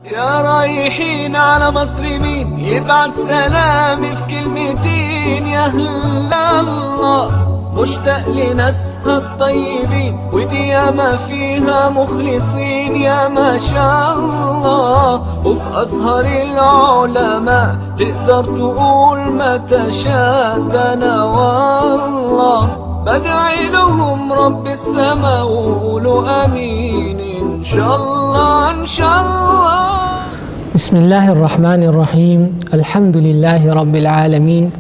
يا رايحين على مصر مين يبعت سلامي في كلمتين يا هلا الله، مشتاق لناسها الطيبين ودي ياما فيها مخلصين يا ما شاء الله. وفي أزهر العلماء تقدر تقول ما تشاء، ده أنا والله بدعي لهم رب السما وقولوا امين ان شاء الله ان شاء الله. بسم الله الرحمن الرحيم. الحمد لله رب العالمين،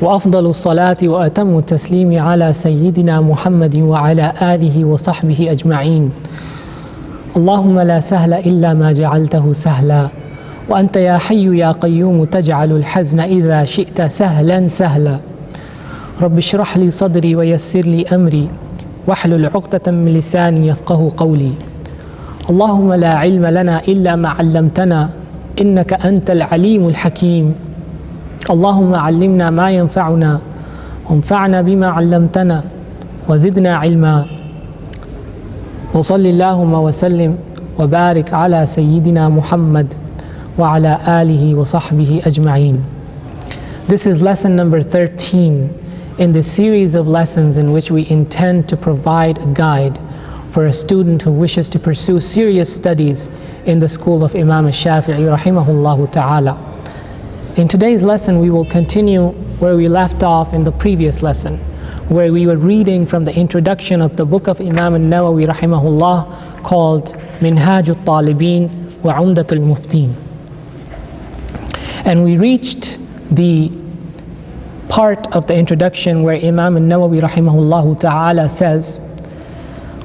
وأفضل الصلاة وأتم التسليم على سيدنا محمد وعلى آله وصحبه أجمعين. اللهم لا سهل إلا ما جعلته سهلا، وأنت يا حي يا قيوم تجعل الحزن إذا شئت سهلا سهلا. رب اشرح لي صدري ويسر لي أمري واحلل عقدة من لساني يفقه قولي. اللهم لا علم لنا إلا ما علمتنا إنك أنت العليم الحكيم. اللهم علمنا ما ينفعنا وانفعنا بما علمتنا وزدنا علما. وصل اللهم وسلم وبارك على سيدنا محمد وعلى آله وصحبه أجمعين. This is lesson number 13 in the series of lessons in which we intend to provide a guide for a student who wishes to pursue serious studies in the school of Imam al-Shafi'i rahimahullah ta'ala. In today's lesson we will continue where we left off in the previous lesson, where we were reading from the introduction of the book of Imam al-Nawawi rahimahullah called Minhaj Al-talibin wa Umdat al-Muftin. And we reached the part of the introduction where Imam al-Nawawi rahimahullah ta'ala says,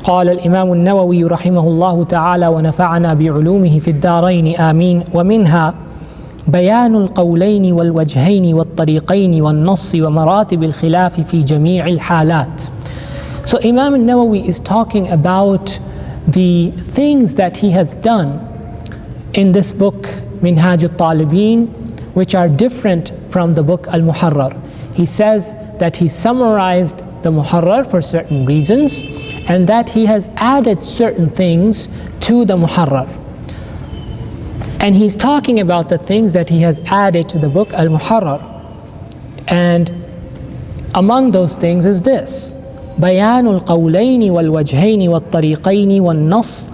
قال الإمام النووي رحمه الله تعالى ونفعنا بعلومه في الدارين آمين، ومنها بيان القولين والوجهين والطريقين والنص ومراتب الخلاف في جميع الحالات. So Imam al-Nawawi is talking about the things that he has done in this book Minhaj Al-talibin, which are different from the book Al-Muharrar. He says that he summarized the Muharrar for certain reasons and that he has added certain things to the Muharrar. And he's talking about the things that he has added to the book Al-Muharrar. And among those things is this: بيان القولين والوجهين والطريقين والنص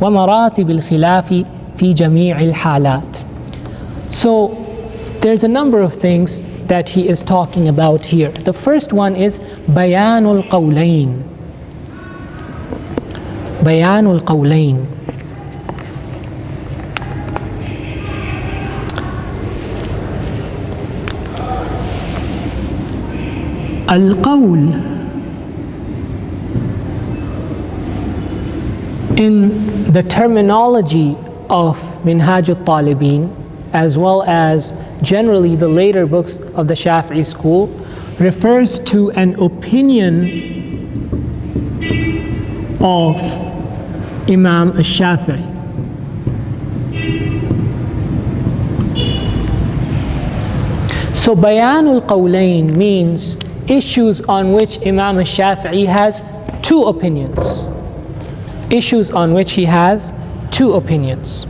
ومراتب الخلاف في جميع الحالات. So there's a number of things that he is talking about here. The first one is بيان القولين. بيان القولين. القول in the terminology of Minhaj Al-talibin, as well as generally the later books of the Shafi'i school, refers to an opinion of Imam al-Shafi'i. So Bayan al-Qawlayn means issues on which Imam al-Shafi'i has two opinions. Issues on which he has two opinions.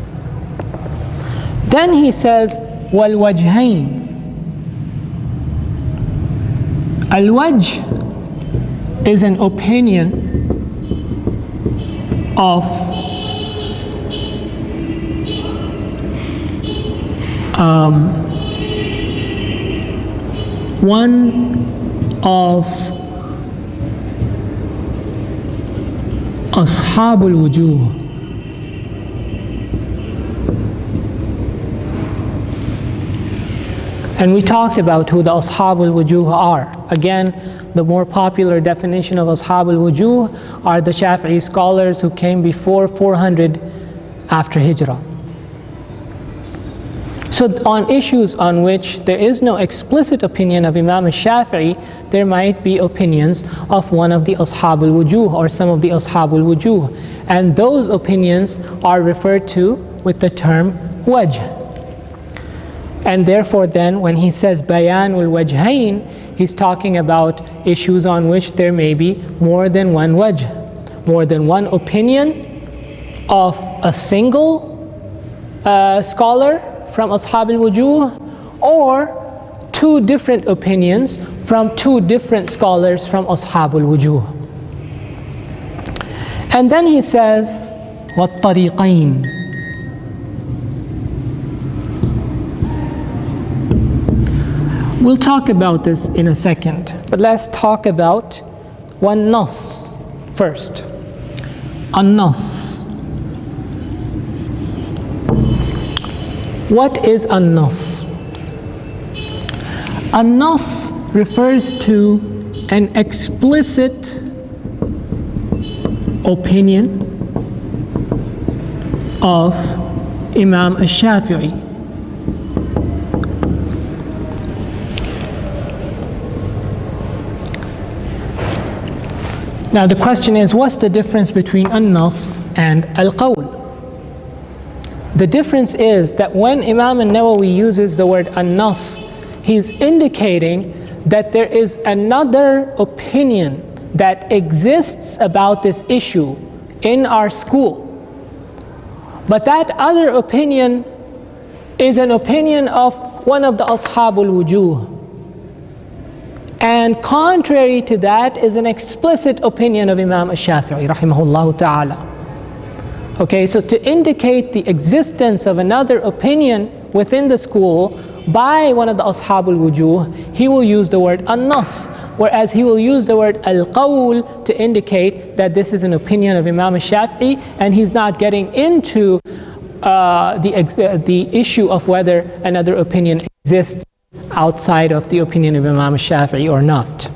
Then he says, wal-wajhayn. Al-wajh is an opinion of one of Ashab al-wujuh. And we talked about who the Ashab al-wujuh are. Again, the more popular definition of Ashab al-wujuh are the Shafi'i scholars who came before 400 after Hijrah. So on issues on which there is no explicit opinion of Imam al-Shafi'i, there might be opinions of one of the Ashab al-wujuh or some of the Ashab al-wujuh. And those opinions are referred to with the term wajh. And therefore then when he says bayanul wajhayn, he's talking about issues on which there may be more than one wajh, more than one opinion of a single scholar from Ashab al-Wujuh, or two different opinions from two different scholars from Ashab al-Wujuh. And then he says, وَالطَّرِيقَيْن. We'll talk about this in a second, but let's talk about one nas first. An-nas. What is an-nas? An-nas refers to an explicit opinion of Imam al-Shafi'i. Now the question is, what's the difference between an-nas and al-qawl? The difference is that when Imam al-Nawawi uses the word an-nas, he's indicating that there is another opinion that exists about this issue in our school. But that other opinion is an opinion of one of the Ashab al-Wujuh. And contrary to that is an explicit opinion of Imam al-Shafi'i rahimahullah ta'ala. Okay, so to indicate the existence of another opinion within the school by one of the Ashab al-Wujuh, he will use the word an-nas, whereas he will use the word al-qawl to indicate that this is an opinion of Imam al-Shafi'i, and he's not getting into the issue of whether another opinion exists outside of the opinion of Imam al-Shafi'i or not.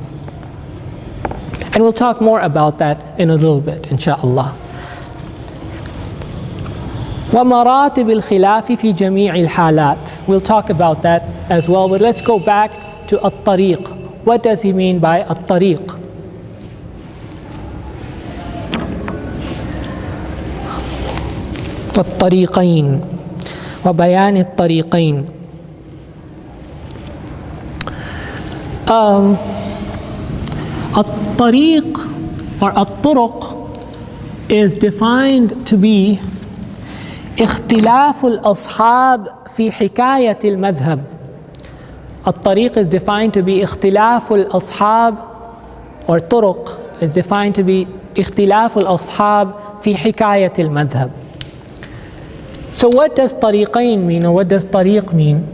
And we'll talk more about that in a little bit, inshaAllah. وَمَرَاتِبِ الْخِلَافِ فِي جَمِيعِ الْحَالَاتِ. We'll talk about that as well, but let's go back to at-tariq. What does he mean by at-tariq? فَالطَّرِيقَيْن وَبَيَانِ الطَّرِيقَيْن. At-tariq or at-turuq is defined to be اختلاف الأصحاب في حكاية المذهب. الطريق is defined to be اختلاف الأصحاب, or طرق is defined to be اختلاف الأصحاب في حكاية المذهب. So what does طريقين mean, or what does طريق mean?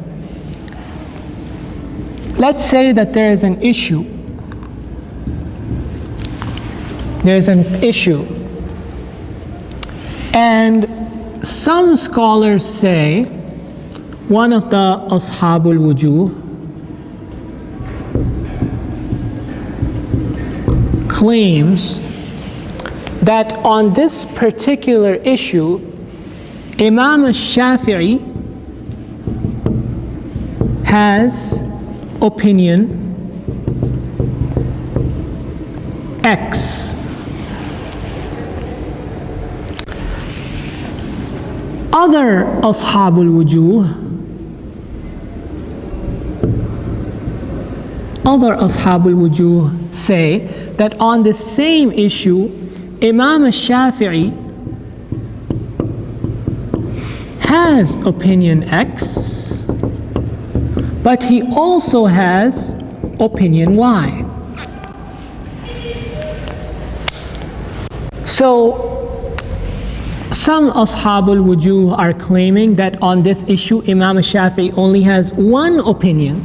Let's say that there is an issue. There's an issue. And some scholars say one of the Ashab al-Wujuh claims that on this particular issue, Imam al-Shafi'i has opinion X. Other Ashab al-Wujuh say that on the same issue, Imam al-Shafi'i has opinion X, but he also has opinion Y. So some Ashab al-Wujuh are claiming that on this issue Imam al-Shafi'i only has one opinion.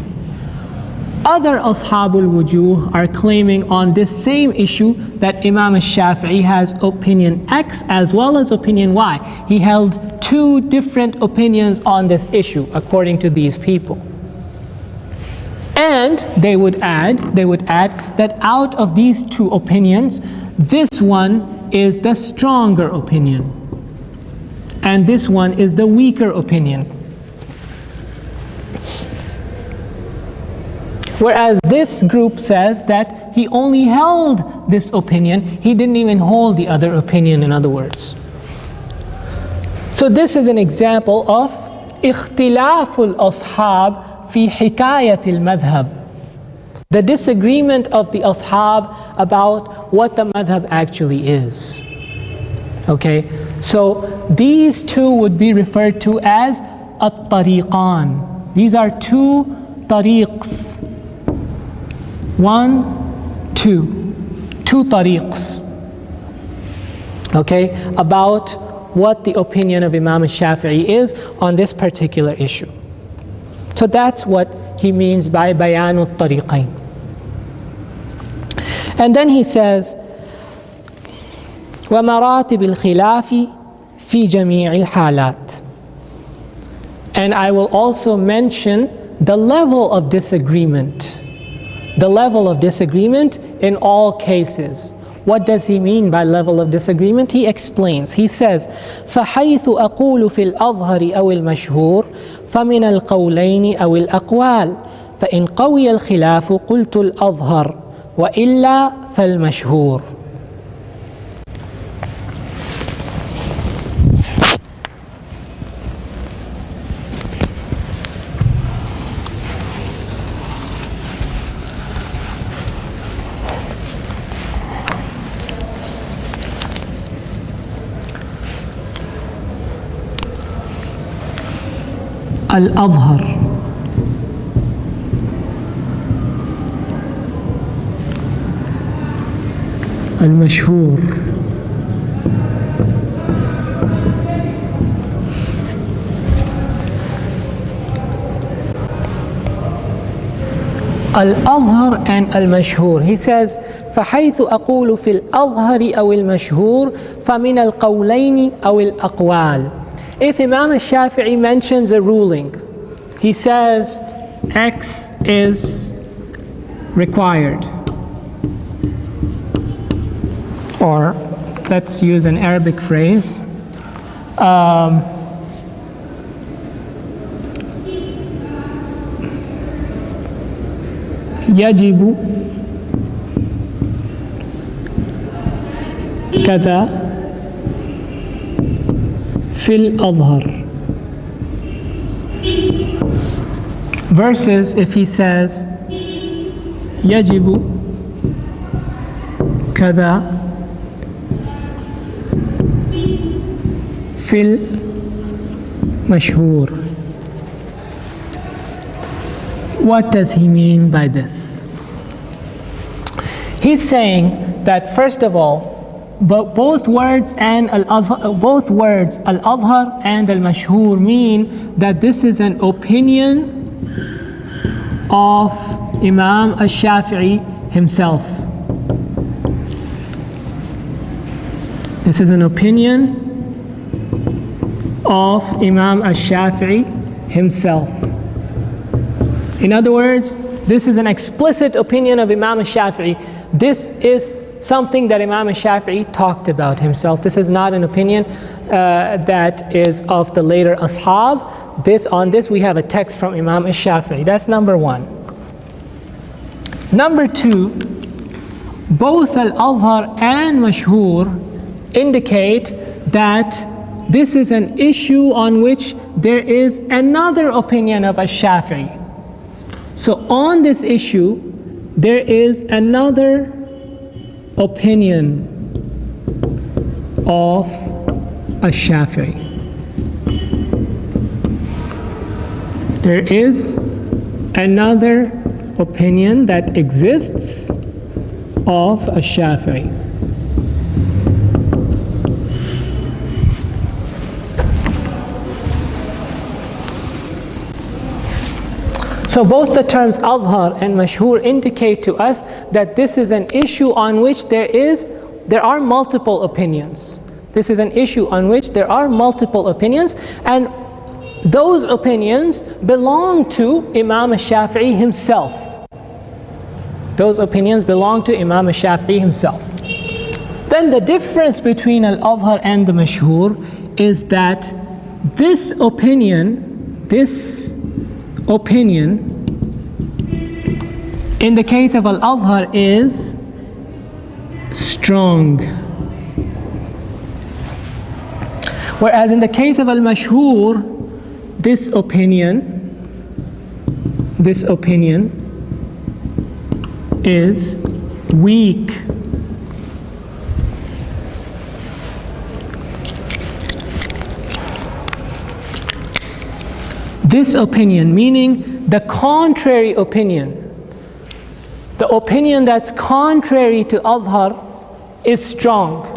Other Ashab al-Wujuh are claiming on this same issue that Imam al-Shafi'i has opinion X as well as opinion Y. He held two different opinions on this issue according to these people. And they would add that out of these two opinions, this one is the stronger opinion, and this one is the weaker opinion. Whereas this group says that he only held this opinion, he didn't even hold the other opinion, in other words. So this is an example of اختلاف الأصحاب في حكاية المذهب, the disagreement of the ashab about what the madhab actually is. Okay, So these two would be referred to as at-tariqan. These are two tariqs. One, two. Two tariqs. Okay, about what the opinion of Imam al-Shafi'i is on this particular issue. So that's what he means by bayanu at-tariqain. And then he says, وَمَرَاتِبِ الْخِلَافِ فِي جَمِيعِ الْحَالَاتِ. And I will also mention the level of disagreement. The level of disagreement in all cases. What does he mean by level of disagreement? He explains. He says, فَحَيْثُ أَقُولُ فِي الْأَظْهَرِ أَوِ الْمَشْهُورِ فَمِنَ الْقَوْلَيْنِ أَوِ الْأَقْوَالِ فَإِنْ قَوِيَ الْخِلَافُ قُلْتُ الْأَظْهَرِ وَإِلَّا فَالْمَشْهُورِ. Al-Azhar, Al-Mashhur, Al-Azhar and Al-Mashhur. He says, فحيث أقول في الأظهر أو المشهور فمن القولين أو الأقوال. If Imam al-Shafi'i mentions a ruling, he says X is required. Or let's use an Arabic phrase. يجب كذا في الأظهر. Versus if he says يجب كذا في المشهور. What does he mean by this? He's saying that first of all, both words al-Azhar and al-Mashhur mean that this is an opinion of Imam al-Shafi'i himself. This is an opinion of Imam al-Shafi'i himself. In other words, this is an explicit opinion of Imam al-Shafi'i. This is something that Imam al-Shafi'i talked about himself. This is not an opinion that is of the later ashab. On this we have a text from Imam al-Shafi'i. That's number one. Number two, both al-Azhar and Mashhur indicate that this is an issue on which there is another opinion of al-Shafi'i. So on this issue, there is another opinion of al-Shafi'i. There is another opinion that exists of al-Shafi'i. So both the terms Azhar and Mashhur indicate to us that this is an issue on which there are multiple opinions. This is an issue on which there are multiple opinions, and those opinions belong to Imam al-Shafi'i himself. Those opinions belong to Imam al-Shafi'i himself. Then the difference between al-Azhar and the Mashhur is that this opinion in the case of al-Azhar is strong, whereas in the case of al-Mashhur, this opinion is weak. This opinion, meaning the contrary opinion, the opinion that's contrary to Azhar is strong.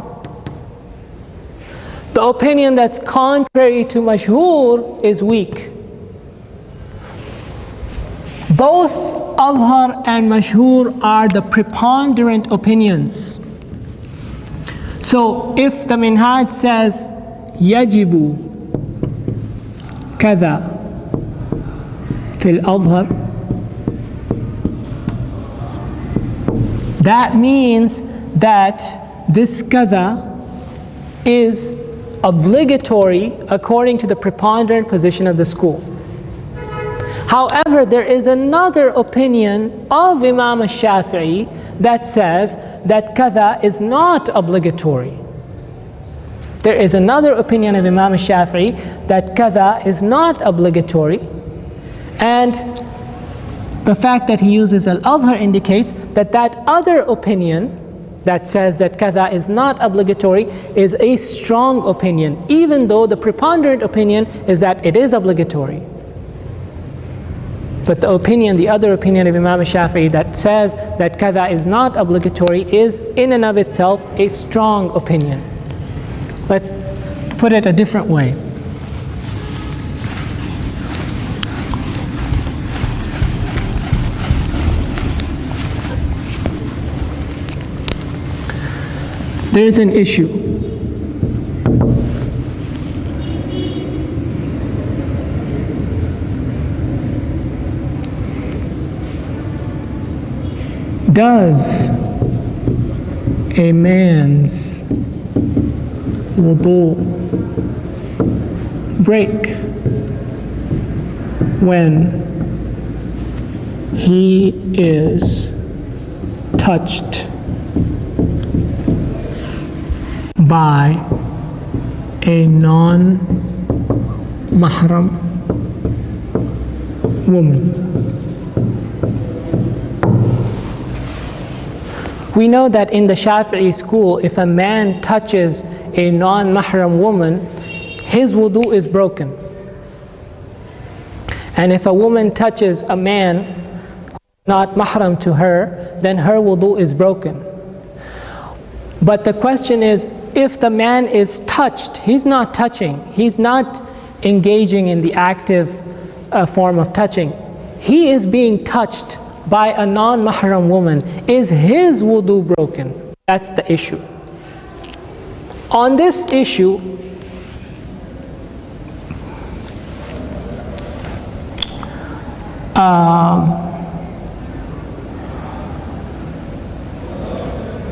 The opinion that's contrary to Mashhur is weak. Both Azhar and Mashhur are the preponderant opinions. So if the Minhaj says, Yajibu kada fil Azhar, that means that this kada is obligatory according to the preponderant position of the school. However, there is another opinion of Imam al-Shafi'i that says that kada is not obligatory. There is another opinion of Imam al-Shafi'i that kada is not obligatory, and the fact that he uses al-Azhar indicates that that other opinion that says that kada is not obligatory is a strong opinion, even though the preponderant opinion is that it is obligatory. But the opinion, the other opinion of Imam al-Shafi'i that says that kada is not obligatory is in and of itself a strong opinion. Let's put it a different way. There is an issue. Does a man's wudu break when he is touched by a non-mahram woman? We know that in the Shafi'i school, if a man touches a non-mahram woman, his wudu is broken. And if a woman touches a man not mahram to her, then her wudu is broken. But the question is, if the man is touched, he's not touching, he's not engaging in the active form of touching, he is being touched by a non-mahram woman, is his wudu broken? That's the issue. On this issue,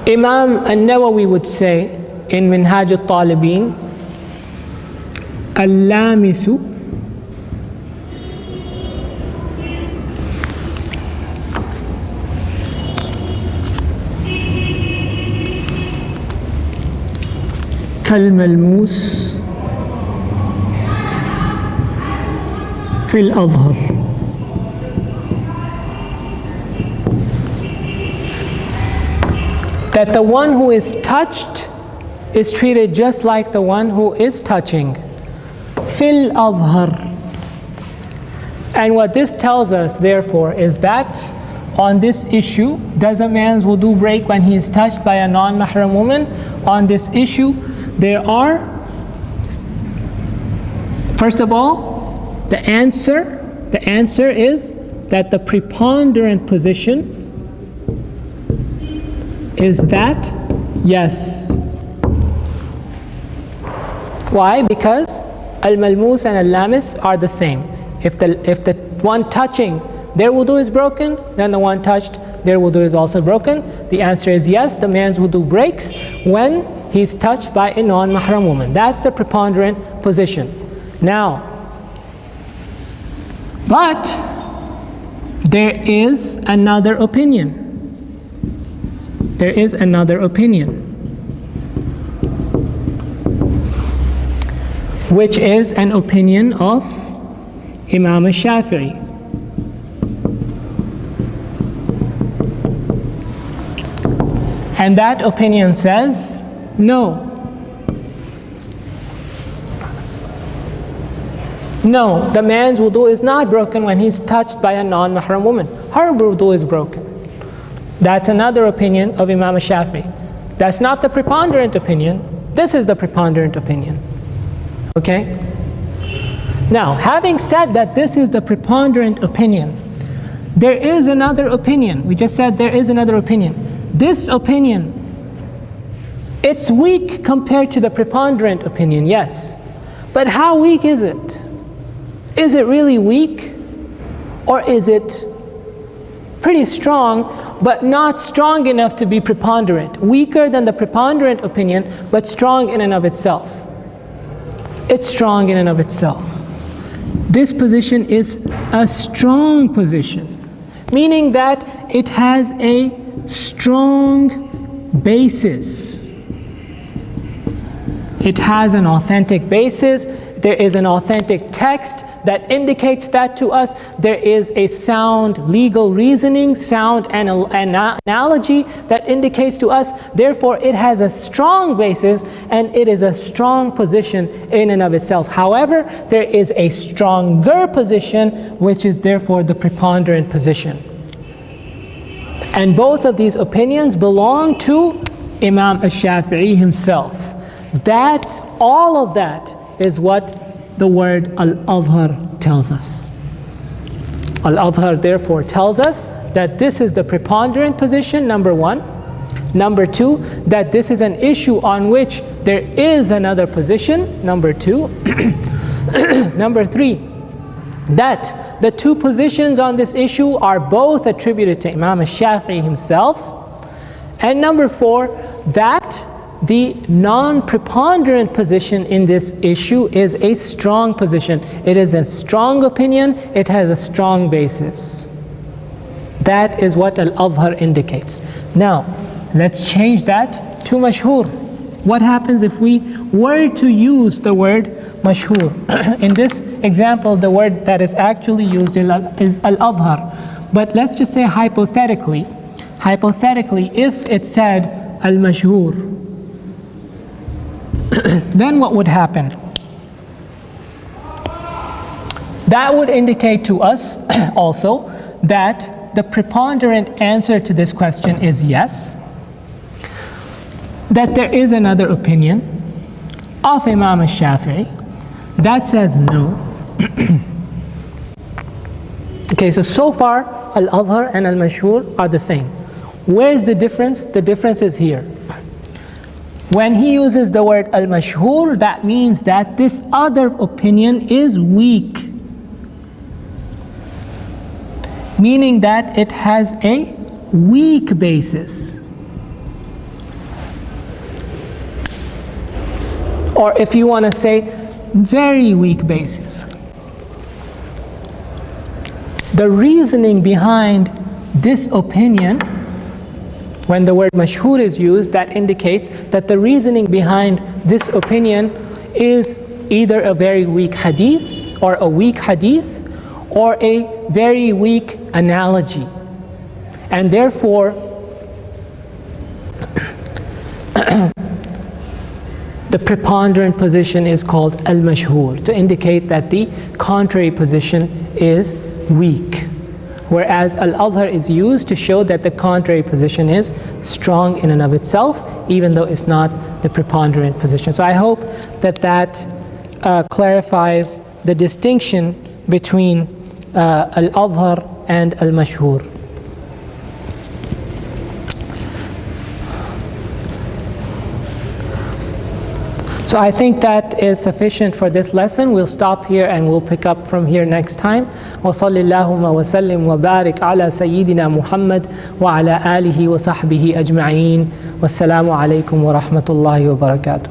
Imam al-Nawawi would say in Minhaj Al-talibin, Al-lamisu kal-malmus fil Azhar. That the one who is touched is treated just like the one who is touching. Fil Azhar. And what this tells us, therefore, is that on this issue, does a man's wudu break when he is touched by a non-mahram woman? On this issue, there are, first of all, the answer is that the preponderant position is that, yes. Why? Because al-malmus and al-lamis are the same. If the one touching, their wudu is broken, then the one touched, their wudu is also broken. The answer is yes, the man's wudu breaks when he's touched by a non-mahram woman. That's the preponderant position. Now, but there is another opinion. There is another opinion, which is an opinion of Imam al-Shafi'i. And that opinion says, no. No, the man's wudu is not broken when he's touched by a non-mahram woman. Her wudu is broken. That's another opinion of Imam Shafi'i. That's not the preponderant opinion. This is the preponderant opinion. Okay? Now, having said that this is the preponderant opinion, there is another opinion. We just said there is another opinion. This opinion, it's weak compared to the preponderant opinion, yes. But how weak is it? Is it really weak? Or is it pretty strong, but not strong enough to be preponderant? Weaker than the preponderant opinion, but strong in and of itself. It's strong in and of itself. This position is a strong position, meaning that it has a strong basis. It has an authentic basis. There is an authentic text that indicates that to us. There is a sound legal reasoning, sound analogy that indicates to us. Therefore, it has a strong basis and it is a strong position in and of itself. However, there is a stronger position, which is therefore the preponderant position. And both of these opinions belong to Imam al-Shafi'i himself. That, all of that is what the word Al-Azhar tells us. Al-Azhar therefore tells us that this is the preponderant position, number one. Number two, that this is an issue on which there is another position, number two. Number three, that the two positions on this issue are both attributed to Imam al-Shafi'i himself. And number four, that the non-preponderant position in this issue is a strong position. It is a strong opinion. It has a strong basis. That is what Al-Azhar indicates. Now, let's change that to mashhur. What happens if we were to use the word mashhur? In this example, the word that is actually used is Al-Azhar. But let's just say hypothetically, if it said Al-Mashhur, then what would happen? That would indicate to us also that the preponderant answer to this question is yes, that there is another opinion of Imam al-Shafi'i that says no. Okay, so far Al-Azhar and Al-Mashhur are the same. Where is the difference? The difference is here. When he uses the word Al-Mashhur, that means that this other opinion is weak, meaning that it has a weak basis. Or if you want to say, very weak basis. The reasoning behind this opinion, when the word mashhur is used, that indicates that the reasoning behind this opinion is either a very weak hadith or a weak hadith or a very weak analogy. And therefore, the preponderant position is called al-mashhur, to indicate that the contrary position is weak. Whereas Al-Azhar is used to show that the contrary position is strong in and of itself, even though it's not the preponderant position. So I hope that clarifies the distinction between Al-Azhar and Al-Mashhur. So I think that is sufficient for this lesson. We'll stop here and we'll pick up from here next time. وَصَلِّ اللَّهُمَّ وَسَلِّمْ وَبَارِكْ عَلَى سَيِّدِنَا مُحَمَّدٍ وَعَلَى آلِهِ وَصَحْبِهِ أَجْمَعِينَ وَالسَّلَامُ عَلَيْكُمْ وَرَحْمَةُ اللَّهِ وَبَرَكَاتُهُ.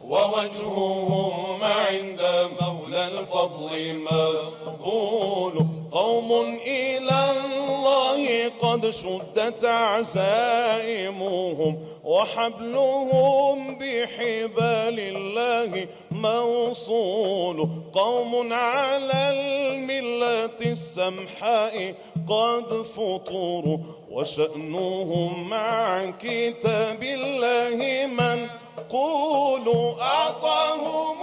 ووجههم عند مولى الفضل مقبول قوم إلى الله قد شدت عزائمهم وحبلهم بحبال الله موصول قوم على الملة السمحاء قد فطروا وشأنهم مع كتاب الله منقول أعطاهم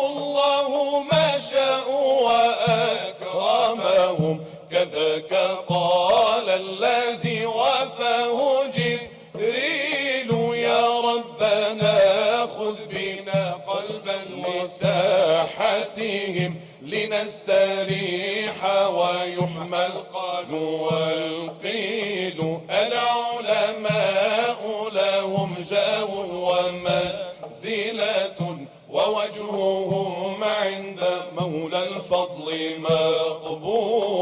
الله ما شاءوا وأكرمهم كذاك قال الذي وفاه جبريل يا ربنا خذ بنا قلبا لساحتهم لنستريح ويحمى القال والقيل العلماء لهم جاه ومنزلة ووجههم عند مولى الفضل مقبول